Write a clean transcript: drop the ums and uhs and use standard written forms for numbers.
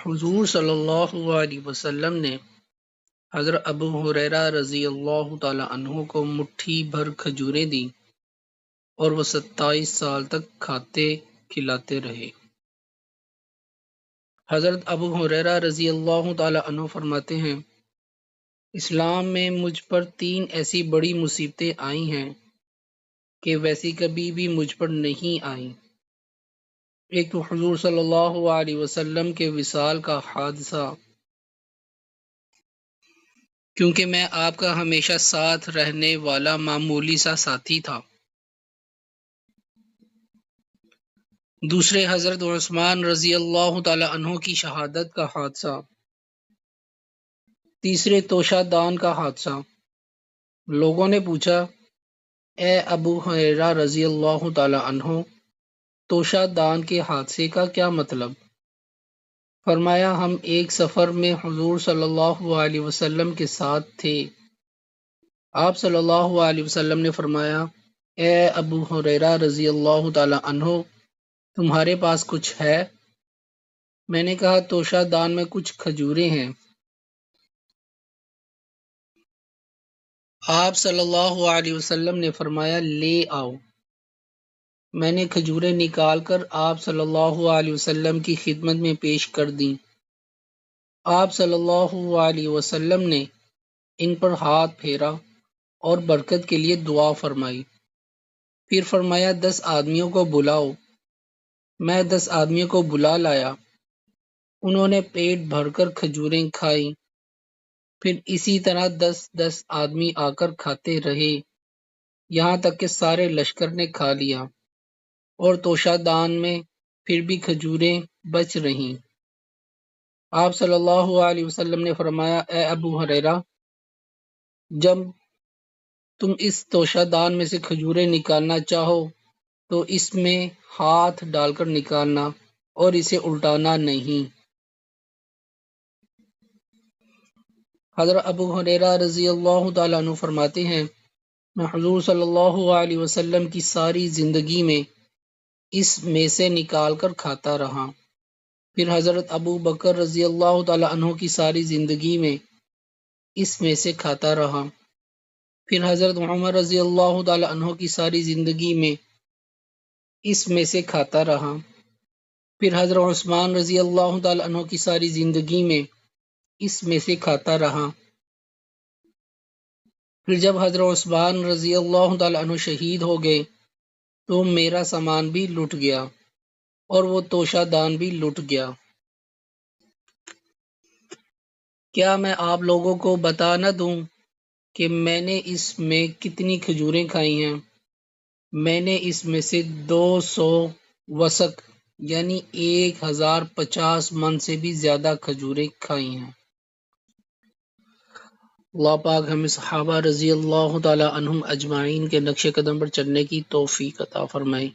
حضور صلی اللہ علیہ وسلم نے حضرت ابو ہریرہ رضی اللہ تعالی عنہ کو مٹھی بھر کھجوریں دیں اور وہ 27 سال تک کھاتے کھلاتے رہے۔ حضرت ابو ہریرہ رضی اللہ تعالی عنہ فرماتے ہیں، اسلام میں مجھ پر 3 ایسی بڑی مصیبتیں آئی ہیں کہ ویسی کبھی بھی مجھ پر نہیں آئیں۔ ایک تو حضور صلی اللہ علیہ وسلم کے وصال کا حادثہ، کیونکہ میں آپ کا ہمیشہ ساتھ رہنے والا معمولی سا ساتھی تھا۔ دوسرے حضرت عثمان رضی اللہ تعالی عنہ کی شہادت کا حادثہ۔ تیسرے توشہ دان کا حادثہ۔ لوگوں نے پوچھا، اے ابو ہریرہ رضی اللہ تعالی عنہ، توشہ دان کے حادثے کا کیا مطلب؟ فرمایا، ہم ایک سفر میں حضور صلی اللہ علیہ وسلم کے ساتھ تھے۔ آپ صلی اللہ علیہ وسلم نے فرمایا، اے ابو ہریرہ رضی اللہ تعالی عنہ، تمہارے پاس کچھ ہے؟ میں نے کہا، توشہ دان میں کچھ کھجوریں ہیں۔ آپ صلی اللہ علیہ وسلم نے فرمایا، لے آؤ۔ میں نے کھجوریں نکال کر آپ صلی اللہ علیہ وسلم کی خدمت میں پیش کر دیں۔ آپ صلی اللہ علیہ وسلم نے ان پر ہاتھ پھیرا اور برکت کے لیے دعا فرمائی۔ پھر فرمایا، 10 آدمیوں کو بلاؤ۔ میں 10 آدمیوں کو بلا لایا۔ انہوں نے پیٹ بھر کر کھجوریں کھائیں۔ پھر اسی طرح 10 آدمی آ کر کھاتے رہے، یہاں تک کہ سارے لشکر نے کھا لیا اور توشہ دان میں پھر بھی کھجوریں بچ رہیں۔ آپ صلی اللہ علیہ وسلم نے فرمایا، اے ابو ہریرہ، جب تم اس توشہ دان میں سے کھجوریں نکالنا چاہو تو اس میں ہاتھ ڈال کر نکالنا اور اسے الٹانا نہیں۔ حضرت ابو ہریرہ رضی اللہ تعالیٰ عنہ فرماتے ہیں، میں حضور صلی اللہ علیہ وسلم کی ساری زندگی میں اس میں سے نکال کر کھاتا رہا۔ پھر حضرت ابو بکر رضی اللہ تعالیٰ عنہ کی ساری زندگی میں اس میں سے کھاتا رہا۔ پھر حضرت عمر رضی اللہ تعالیٰ عنہ کی ساری زندگی میں اس میں سے کھاتا رہا۔ پھر حضرت عثمان رضی اللہ تعالیٰ عنہ کی ساری زندگی میں اس میں سے کھاتا رہا۔ پھر جب حضرت عثمان رضی اللہ تعالیٰ عنہ شہید ہو گئے تو میرا سامان بھی لٹ گیا اور وہ توشہ دان بھی لٹ گیا۔ کیا میں آپ لوگوں کو بتا نہ دوں کہ میں نے اس میں کتنی کھجوریں کھائی ہیں؟ میں نے اس میں سے 200 وسق یعنی 1050 من سے بھی زیادہ کھجوریں کھائی ہیں۔ اللہ پاک ہمیں صحابہ رضی اللہ تعالی عنہم اجمعین کے نقش قدم پر چلنے کی توفیق عطا فرمائے۔